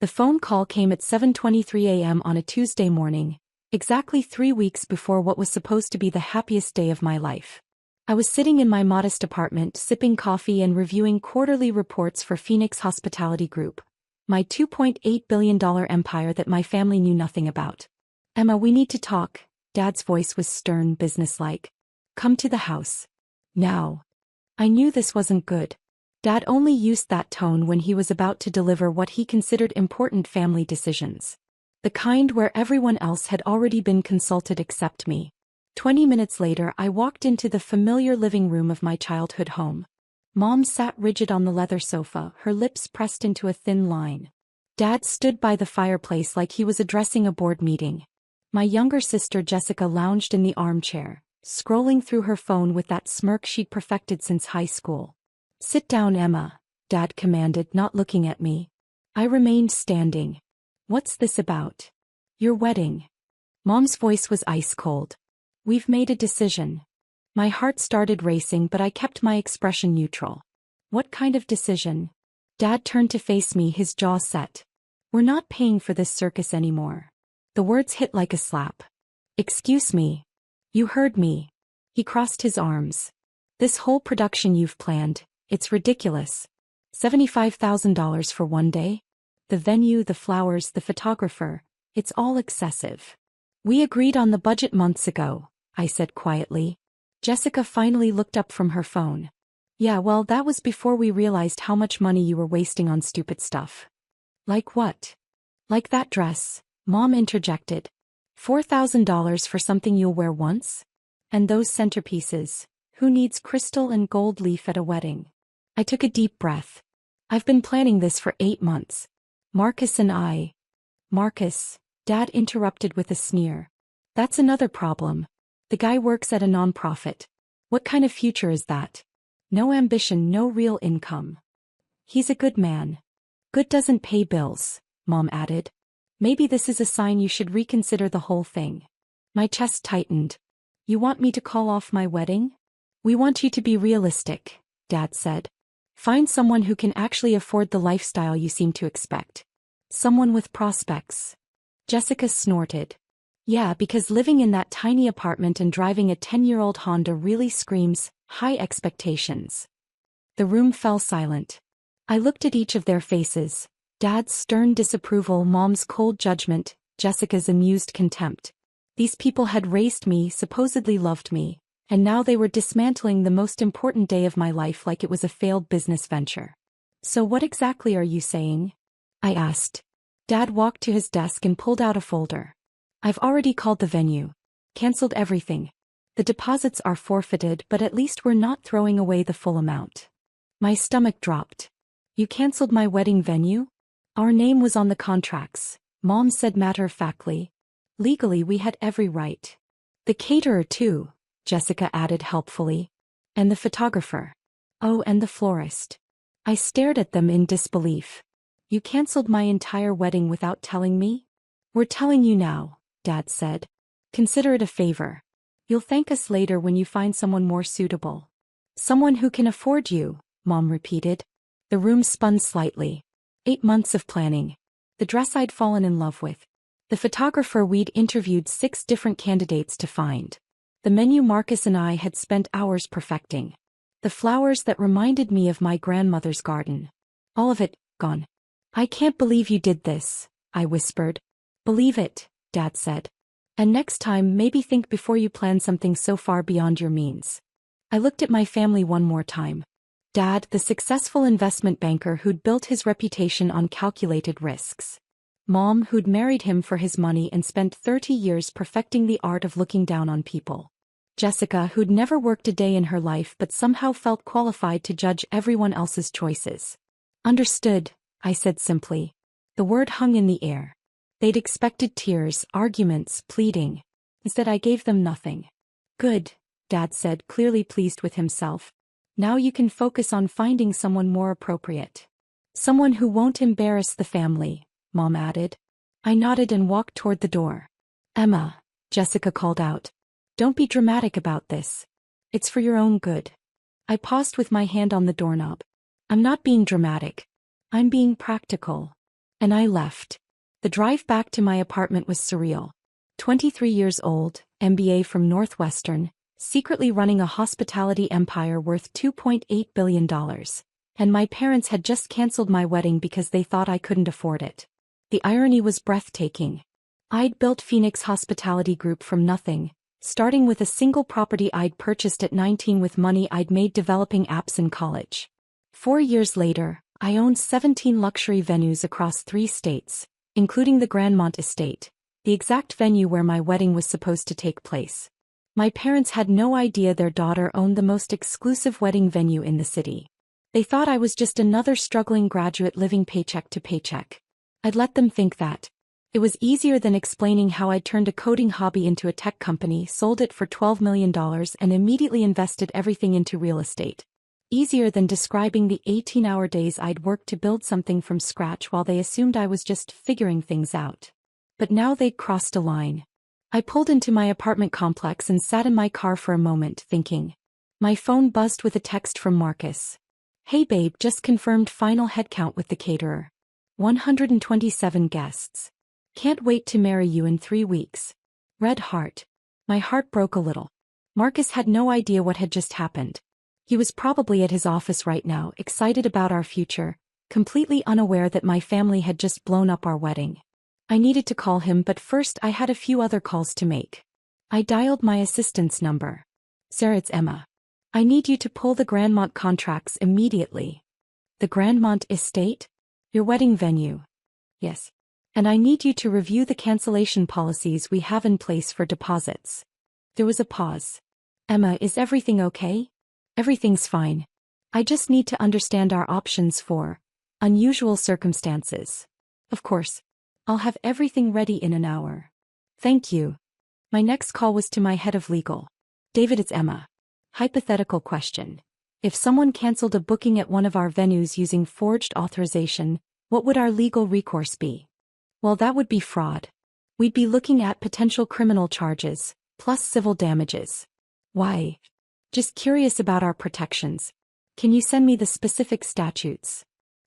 The phone call came at 7:23 a.m. on a Tuesday morning, exactly 3 weeks before what was supposed to be the happiest day of my life. I was sitting in my modest apartment sipping coffee and reviewing quarterly reports for Phoenix Hospitality Group, my $2.8 billion empire that my family knew nothing about. "Emma, we need to talk." Dad's voice was stern, businesslike. "Come to the house. Now." I knew this wasn't good. Dad only used that tone when he was about to deliver what he considered important family decisions. The kind where everyone else had already been consulted except me. 20 minutes later, I walked into the familiar living room of my childhood home. Mom sat rigid on the leather sofa, her lips pressed into a thin line. Dad stood by the fireplace like he was addressing a board meeting. My younger sister Jessica lounged in the armchair, scrolling through her phone with that smirk she'd perfected since high school. "Sit down, Emma," Dad commanded, not looking at me. I remained standing. "What's this about?" "Your wedding." Mom's voice was ice cold. "We've made a decision." My heart started racing, but I kept my expression neutral. "What kind of decision?" Dad turned to face me, his jaw set. "We're not paying for this circus anymore." The words hit like a slap. "Excuse me." "You heard me." He crossed his arms. "This whole production you've planned, it's ridiculous. $75,000 for one day? The venue, the flowers, the photographer, it's all excessive." "We agreed on the budget months ago," I said quietly. Jessica finally looked up from her phone. "Yeah, well, that was before we realized how much money you were wasting on stupid stuff." "Like what?" "Like that dress," Mom interjected. $4,000 for something you'll wear once? And those centerpieces. Who needs crystal and gold leaf at a wedding? I took a deep breath. "I've been planning this for 8 months. Marcus and I." "Marcus," Dad interrupted with a sneer. "That's another problem. The guy works at a nonprofit. What kind of future is that? No ambition, no real income." "He's a good man." "Good doesn't pay bills," Mom added. "Maybe this is a sign you should reconsider the whole thing." My chest tightened. "You want me to call off my wedding?" "We want you to be realistic," Dad said. "Find someone who can actually afford the lifestyle you seem to expect. Someone with prospects." Jessica snorted. "Yeah, because living in that tiny apartment and driving a 10-year-old Honda really screams high expectations." The room fell silent. I looked at each of their faces. Dad's stern disapproval, Mom's cold judgment, Jessica's amused contempt. These people had raised me, supposedly loved me, and now they were dismantling the most important day of my life like it was a failed business venture. "So what exactly are you saying?" I asked. Dad walked to his desk and pulled out a folder. "I've already called the venue. Cancelled everything. The deposits are forfeited, but at least we're not throwing away the full amount." My stomach dropped. "You cancelled my wedding venue?" "Our name was on the contracts," Mom said matter-of-factly. "Legally we had every right." "The caterer too," Jessica added helpfully. "And the photographer." "Oh, and the florist." I stared at them in disbelief. "You cancelled my entire wedding without telling me?" "We're telling you now," Dad said. "Consider it a favor. You'll thank us later when you find someone more suitable." "Someone who can afford you," Mom repeated. The room spun slightly. 8 months of planning. The dress I'd fallen in love with. The photographer we'd interviewed 6 different candidates to find. The menu Marcus and I had spent hours perfecting. The flowers that reminded me of my grandmother's garden. All of it, gone. "I can't believe you did this," I whispered. "Believe it," Dad said. "And next time maybe think before you plan something so far beyond your means." I looked at my family one more time. Dad, the successful investment banker who'd built his reputation on calculated risks. Mom, who'd married him for his money and spent 30 years perfecting the art of looking down on people. Jessica, who'd never worked a day in her life but somehow felt qualified to judge everyone else's choices. "Understood," I said simply. The word hung in the air. They'd expected tears, arguments, pleading. Instead I gave them nothing. "Good," Dad said, clearly pleased with himself. "Now you can focus on finding someone more appropriate. Someone who won't embarrass the family," Mom added. I nodded and walked toward the door. "Emma," Jessica called out. "Don't be dramatic about this. It's for your own good." I paused with my hand on the doorknob. "I'm not being dramatic. I'm being practical." And I left. The drive back to my apartment was surreal. 23 years old, MBA from Northwestern, secretly running a hospitality empire worth $2.8 billion. And my parents had just canceled my wedding because they thought I couldn't afford it. The irony was breathtaking. I'd built Phoenix Hospitality Group from nothing, starting with a single property I'd purchased at 19 with money I'd made developing apps in college. 4 years later, I owned 17 luxury venues across 3 states, including the Grandmont Estate, the exact venue where my wedding was supposed to take place. My parents had no idea their daughter owned the most exclusive wedding venue in the city. They thought I was just another struggling graduate living paycheck to paycheck. I'd let them think that. It was easier than explaining how I'd turned a coding hobby into a tech company, sold it for $12 million, and immediately invested everything into real estate. Easier than describing the 18-hour days I'd worked to build something from scratch while they assumed I was just figuring things out. But now they'd crossed a line. I pulled into my apartment complex and sat in my car for a moment, thinking. My phone buzzed with a text from Marcus. "Hey babe, just confirmed final headcount with the caterer. 127 guests. Can't wait to marry you in 3 weeks. Red heart." My heart broke a little. Marcus had no idea what had just happened. He was probably at his office right now, excited about our future, completely unaware that my family had just blown up our wedding. I needed to call him, but first I had a few other calls to make. I dialed my assistant's number. "Sarah, it's Emma. I need you to pull the Grandmont contracts immediately." "The Grandmont Estate? Your wedding venue?" "Yes. And I need you to review the cancellation policies we have in place for deposits." There was a pause. "Emma, is everything okay?" "Everything's fine. I just need to understand our options for unusual circumstances." "Of course. I'll have everything ready in an hour." "Thank you." My next call was to my head of legal. "David, it's Emma. Hypothetical question. If someone canceled a booking at one of our venues using forged authorization, what would our legal recourse be?" "Well, that would be fraud. We'd be looking at potential criminal charges, plus civil damages." "Why?" "Just curious about our protections. Can you send me the specific statutes?"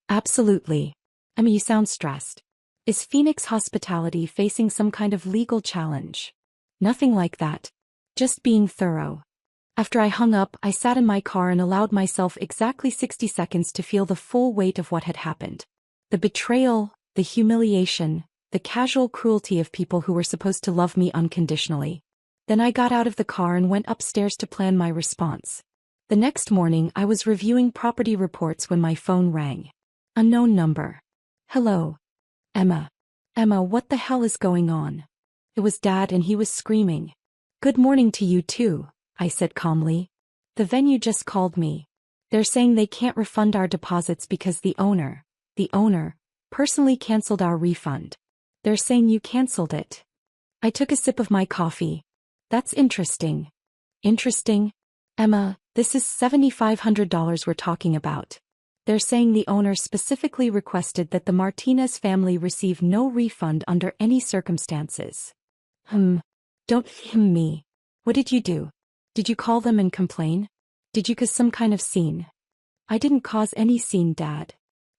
"Absolutely." "I mean, you sound stressed. Is Phoenix Hospitality facing some kind of legal challenge?" "Nothing like that. Just being thorough." After I hung up, I sat in my car and allowed myself exactly 60 seconds to feel the full weight of what had happened. The betrayal, the humiliation, the casual cruelty of people who were supposed to love me unconditionally. Then I got out of the car and went upstairs to plan my response. The next morning I was reviewing property reports when my phone rang. Unknown number. "Hello. Emma. Emma, what the hell is going on?" It was Dad, and he was screaming. "Good morning to you too," I said calmly. "The venue just called me. They're saying they can't refund our deposits because the owner, personally canceled our refund. They're saying you canceled it." I took a sip of my coffee. "That's interesting." "Interesting? Emma, this is $7,500 we're talking about. They're saying the owner specifically requested that the Martinez family receive no refund under any circumstances." Don't me. What did you do? Did you call them and complain? Did you cause some kind of scene?" "I didn't cause any scene, Dad."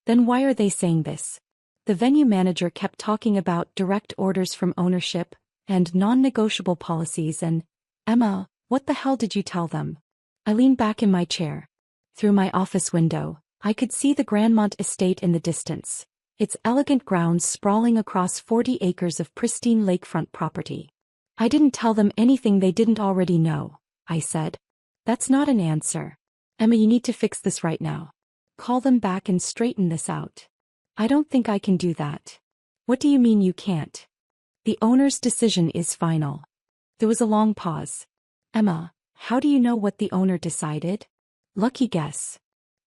"Then why are they saying this?" The venue manager kept talking about direct orders from ownership and non-negotiable policies, and, "Emma, what the hell did you tell them?" I leaned back in my chair. Through my office window, I could see the Grandmont Estate in the distance, its elegant grounds sprawling across 40 acres of pristine lakefront property. "I didn't tell them anything they didn't already know," I said. "That's not an answer. Emma, you need to fix this right now. Call them back and straighten this out." "I don't think I can do that." "What do you mean you can't?" "The owner's decision is final." There was a long pause. "Emma, how do you know what the owner decided?" "Lucky guess."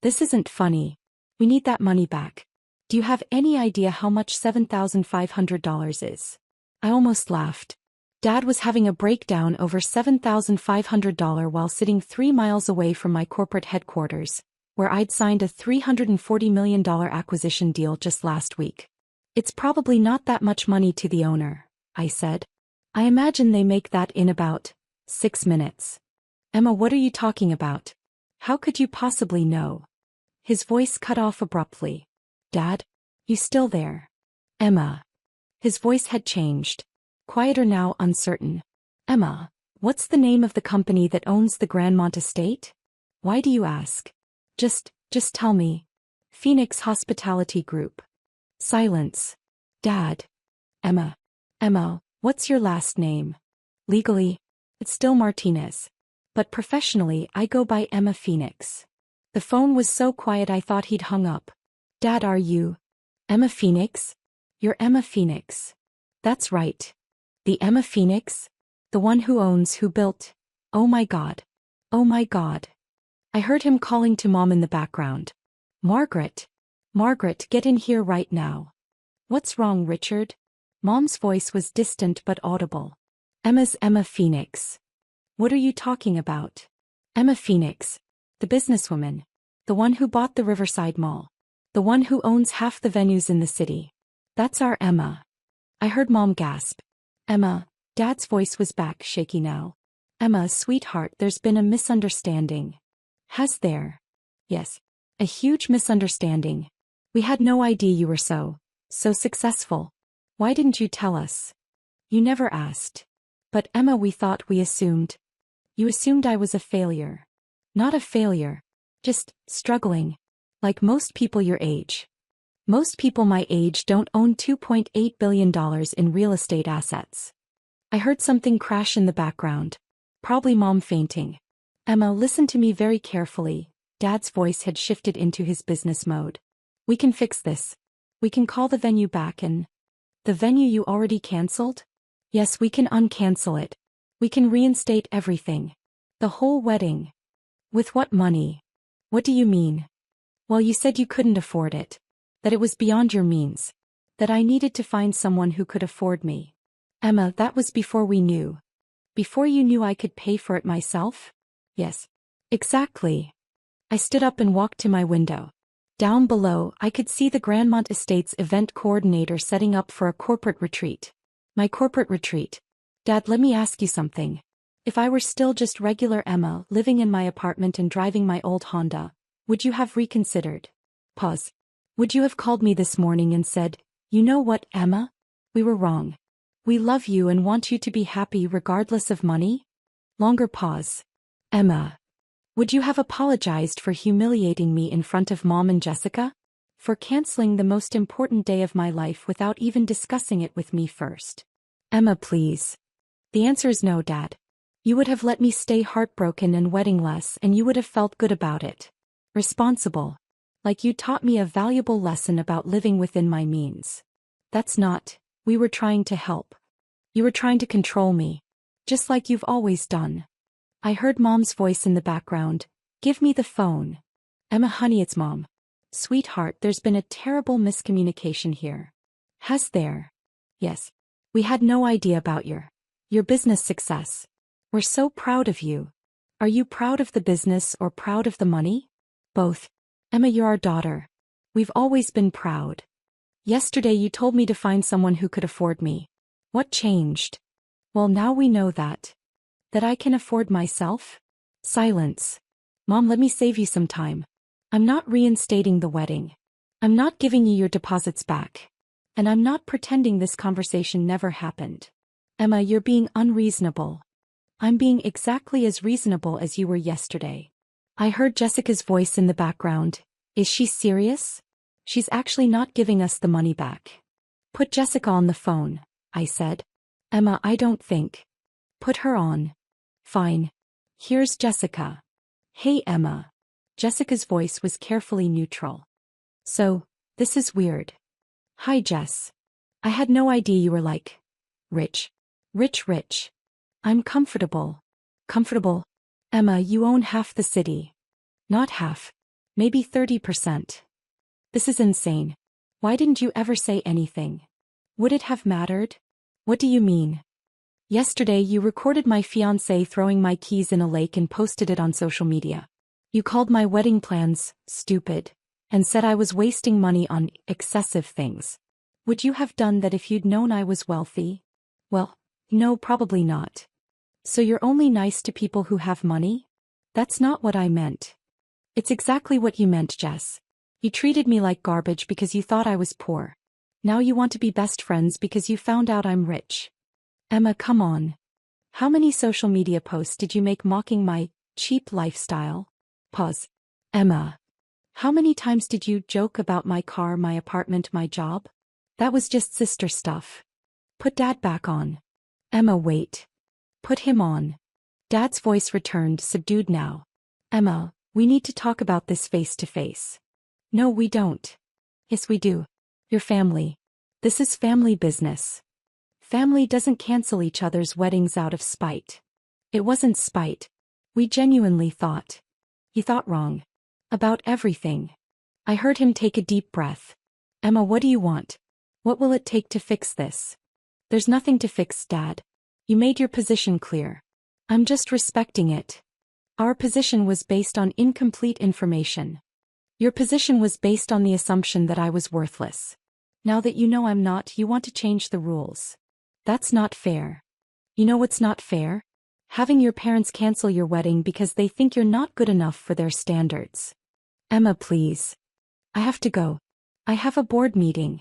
"This isn't funny. We need that money back. Do you have any idea how much $7,500 is?" I almost laughed. Dad was having a breakdown over $7,500 while sitting 3 miles away from my corporate headquarters, where I'd signed a $340 million acquisition deal just last week. "It's probably not that much money to the owner," I said. "I imagine they make that in about 6 minutes." "Emma, what are you talking about? How could you possibly know?" His voice cut off abruptly. "Dad? You still there?" Emma. His voice had changed. Quieter now, uncertain. Emma, what's the name of the company that owns the Grandmont estate? Why do you ask? Just tell me. Phoenix Hospitality Group. Silence. Dad. Emma, what's your last name? Legally, it's still Martinez. But professionally, I go by Emma Phoenix. The phone was so quiet I thought he'd hung up. Dad, are you Emma Phoenix? You're Emma Phoenix. That's right. The Emma Phoenix? The one who owns, who built. Oh my God. Oh my God. I heard him calling to Mom in the background. Margaret, get in here right now. What's wrong, Richard? Mom's voice was distant but audible. Emma's Emma Phoenix. What are you talking about? Emma Phoenix. The businesswoman. The one who bought the Riverside Mall. The one who owns half the venues in the city. That's our Emma. I heard Mom gasp. Emma. Dad's voice was back, shaky now. Emma, sweetheart, there's been a misunderstanding. Has there? Yes. A huge misunderstanding. We had no idea you were so successful. Why didn't you tell us? You never asked. But Emma, we assumed. You assumed I was a failure. Not a failure. Just struggling. Like most people your age. Most people my age don't own $2.8 billion in real estate assets. I heard something crash in the background. Probably Mom fainting. Emma, listen to me very carefully. Dad's voice had shifted into his business mode. We can fix this. We can call the venue back and... The venue you already canceled? Yes, we can uncancel it. We can reinstate everything. The whole wedding. With what money? What do you mean? Well, you said you couldn't afford it. That it was beyond your means. That I needed to find someone who could afford me. Emma, that was before we knew. Before you knew I could pay for it myself? Yes. Exactly. I stood up and walked to my window. Down below, I could see the Grandmont Estates event coordinator setting up for a corporate retreat. My corporate retreat. Dad, let me ask you something. If I were still just regular Emma, living in my apartment and driving my old Honda, would you have reconsidered? Pause. Would you have called me this morning and said, you know what, Emma? We were wrong. We love you and want you to be happy regardless of money? Longer pause. Emma. Would you have apologized for humiliating me in front of Mom and Jessica? For canceling the most important day of my life without even discussing it with me first? Emma, please. The answer is no, Dad. You would have let me stay heartbroken and weddingless, and you would have felt good about it. Responsible. Like you taught me a valuable lesson about living within my means. That's not. We were trying to help. You were trying to control me. Just like you've always done. I heard Mom's voice in the background. Give me the phone. Emma, honey, it's Mom. Sweetheart, there's been a terrible miscommunication here. Has there? Yes. We had no idea about your business success. We're so proud of you. Are you proud of the business or proud of the money? Both. Emma, you're our daughter. We've always been proud. Yesterday you told me to find someone who could afford me. What changed? Well, now we know that I can afford myself? Silence. Mom, let me save you some time. I'm not reinstating the wedding. I'm not giving you your deposits back. And I'm not pretending this conversation never happened. Emma, you're being unreasonable. I'm being exactly as reasonable as you were yesterday. I heard Jessica's voice in the background. Is she serious? She's actually not giving us the money back. Put Jessica on the phone, I said. Emma, I don't think. Put her on. Fine. Here's Jessica. Hey, Emma. Jessica's voice was carefully neutral. So, this is weird. Hi, Jess. I had no idea you were like... rich. Rich. I'm comfortable. Comfortable? Emma, you own half the city. Not half. Maybe 30%. This is insane. Why didn't you ever say anything? Would it have mattered? What do you mean? Yesterday you recorded my fiancé throwing my keys in a lake and posted it on social media. You called my wedding plans stupid and said I was wasting money on excessive things. Would you have done that if you'd known I was wealthy? Well, no, probably not. So you're only nice to people who have money? That's not what I meant. It's exactly what you meant, Jess. You treated me like garbage because you thought I was poor. Now you want to be best friends because you found out I'm rich. Emma, come on. How many social media posts did you make mocking my cheap lifestyle? Pause. Emma. How many times did you joke about my car, my apartment, my job? That was just sister stuff. Put Dad back on. Emma, wait. Put him on. Dad's voice returned, subdued now. Emma, we need to talk about this face to face. No, we don't. Yes, we do. Your family. This is family business. Family doesn't cancel each other's weddings out of spite. It wasn't spite. We genuinely thought. He thought wrong. About everything. I heard him take a deep breath. Emma, what do you want? What will it take to fix this? There's nothing to fix, Dad. You made your position clear. I'm just respecting it. Our position was based on incomplete information. Your position was based on the assumption that I was worthless. Now that you know I'm not, you want to change the rules. That's not fair. You know what's not fair? Having your parents cancel your wedding because they think you're not good enough for their standards. Emma, please. I have to go. I have a board meeting.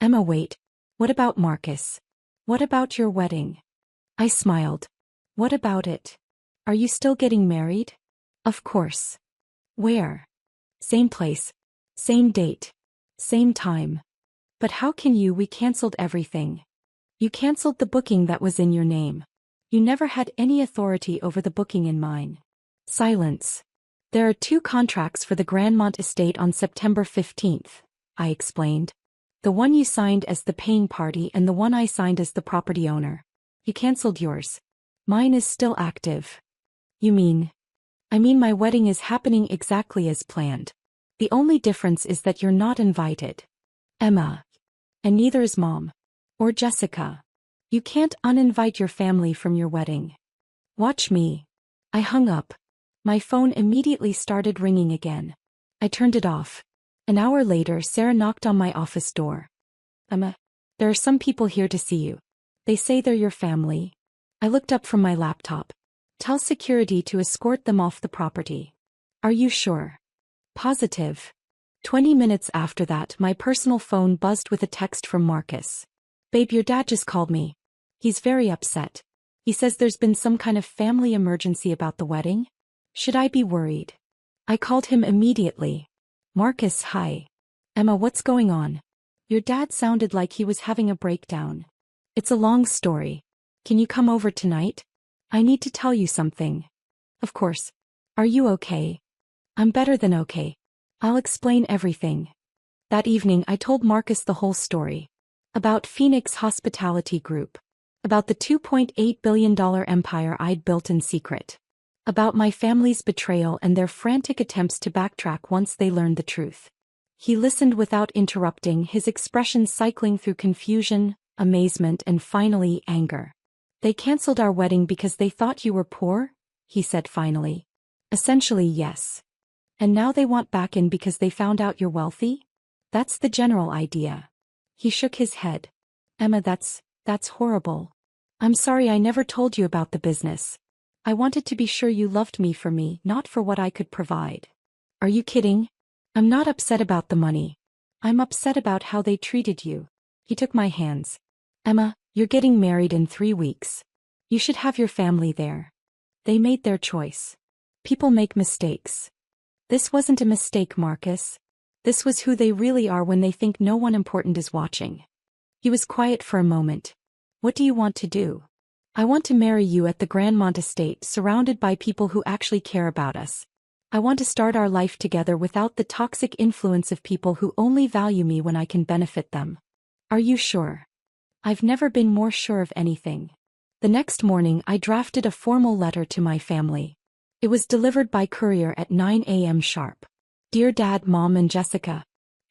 Emma, wait. What about Marcus? What about your wedding? I smiled. What about it? Are you still getting married? Of course. Where? Same place. Same date. Same time. But how can you? We canceled everything. You canceled the booking that was in your name. You never had any authority over the booking in mine. Silence. There are 2 contracts for the Grandmont estate on September 15th, I explained. The one you signed as the paying party and the one I signed as the property owner. You canceled yours. Mine is still active. You mean? I mean my wedding is happening exactly as planned. The only difference is that you're not invited. Emma. And neither is Mom. Or Jessica. You can't uninvite your family from your wedding. Watch me. I hung up. My phone immediately started ringing again. I turned it off. An hour later, Sarah knocked on my office door. Emma, there are some people here to see you. They say they're your family. I looked up from my laptop. Tell security to escort them off the property. Are you sure? Positive. 20 minutes after that, my personal phone buzzed with a text from Marcus. Babe, your dad just called me. He's very upset. He says there's been some kind of family emergency about the wedding. Should I be worried? I called him immediately. Marcus, hi. Emma, what's going on? Your dad sounded like he was having a breakdown. It's a long story. Can you come over tonight? I need to tell you something. Of course. Are you okay? I'm better than okay. I'll explain everything. That evening I told Marcus the whole story. About Phoenix Hospitality Group. About the $2.8 billion empire I'd built in secret. About my family's betrayal and their frantic attempts to backtrack once they learned the truth. He listened without interrupting, his expression cycling through confusion, amazement, and finally anger. They canceled our wedding because they thought you were poor? He said finally. Essentially, yes. And now they want back in because they found out you're wealthy? That's the general idea. He shook his head. Emma, that's horrible. I'm sorry I never told you about the business. I wanted to be sure you loved me for me, not for what I could provide. Are you kidding? I'm not upset about the money. I'm upset about how they treated you. He took my hands. Emma, you're getting married in 3 weeks. You should have your family there. They made their choice. People make mistakes. This wasn't a mistake, Marcus. This was who they really are when they think no one important is watching. He was quiet for a moment. What do you want to do? I want to marry you at the Grandmont estate, surrounded by people who actually care about us. I want to start our life together without the toxic influence of people who only value me when I can benefit them. Are you sure? I've never been more sure of anything. The next morning I drafted a formal letter to my family. It was delivered by courier at 9 a.m. sharp. Dear Dad, Mom, and Jessica.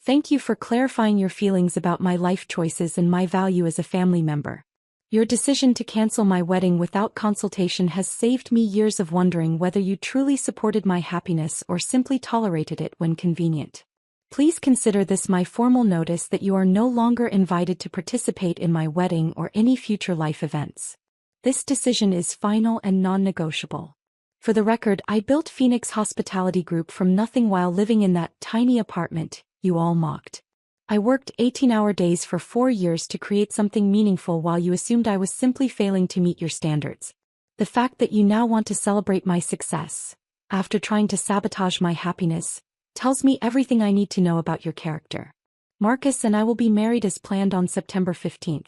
Thank you for clarifying your feelings about my life choices and my value as a family member. Your decision to cancel my wedding without consultation has saved me years of wondering whether you truly supported my happiness or simply tolerated it when convenient. Please consider this my formal notice that you are no longer invited to participate in my wedding or any future life events. This decision is final and non-negotiable. For the record, I built Phoenix Hospitality Group from nothing while living in that tiny apartment you all mocked. I worked 18-hour days for 4 years to create something meaningful while you assumed I was simply failing to meet your standards. The fact that you now want to celebrate my success, after trying to sabotage my happiness, tells me everything I need to know about your character. Marcus and I will be married as planned on September 15th.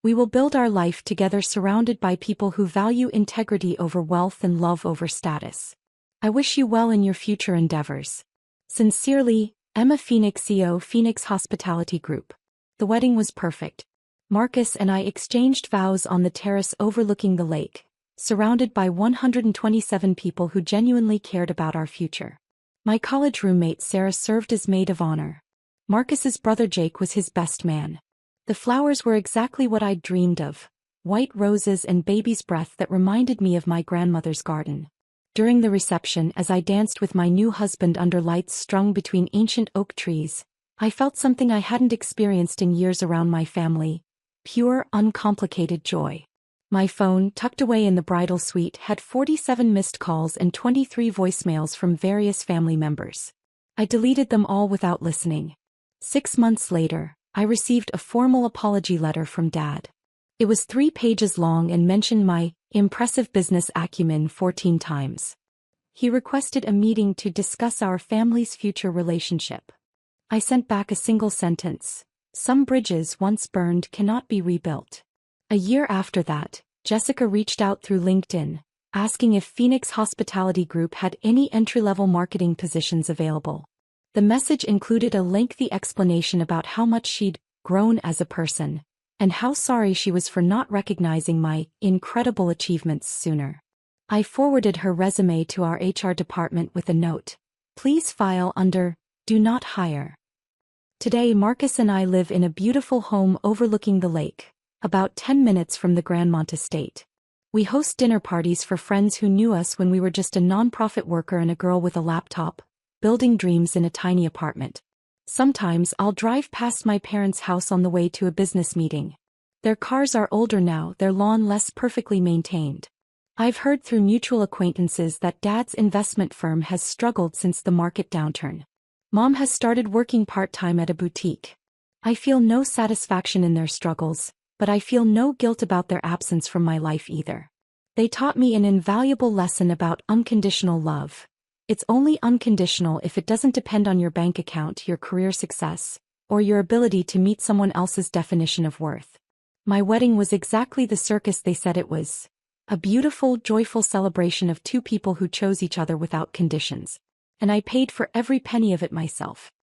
We will build our life together surrounded by people who value integrity over wealth and love over status. I wish you well in your future endeavors. Sincerely, Emma Phoenix, CEO, Phoenix Hospitality Group. The wedding was perfect. Marcus and I exchanged vows on the terrace overlooking the lake, surrounded by 127 people who genuinely cared about our future. My college roommate Sarah served as maid of honor. Marcus's brother Jake was his best man. The flowers were exactly what I'd dreamed of, white roses and baby's breath that reminded me of my grandmother's garden. During the reception, as I danced with my new husband under lights strung between ancient oak trees, I felt something I hadn't experienced in years around my family: pure, uncomplicated joy. My phone, tucked away in the bridal suite, had 47 missed calls and 23 voicemails from various family members. I deleted them all without listening. 6 months later, I received a formal apology letter from Dad. It was 3 pages long and mentioned my impressive business acumen 14 times. He requested a meeting to discuss our family's future relationship. I sent back a single sentence: some bridges once burned cannot be rebuilt. A year after that, Jessica reached out through LinkedIn, asking if Phoenix Hospitality Group had any entry-level marketing positions available. The message included a lengthy explanation about how much she'd grown as a person, and how sorry she was for not recognizing my incredible achievements sooner. I forwarded her resume to our HR department with a note: please file under "Do Not Hire." Today Marcus and I live in a beautiful home overlooking the lake, about 10 minutes from the Grandmont estate. We host dinner parties for friends who knew us when we were just a nonprofit worker and a girl with a laptop, building dreams in a tiny apartment. Sometimes I'll drive past my parents' house on the way to a business meeting. Their cars are older now, their lawn less perfectly maintained. I've heard through mutual acquaintances that Dad's investment firm has struggled since the market downturn. Mom has started working part-time at a boutique. I feel no satisfaction in their struggles, but I feel no guilt about their absence from my life either. They taught me an invaluable lesson about unconditional love. It's only unconditional if it doesn't depend on your bank account, your career success, or your ability to meet someone else's definition of worth. My wedding was exactly the circus they said it was: a beautiful, joyful celebration of 2 people who chose each other without conditions. And I paid for every penny of it myself.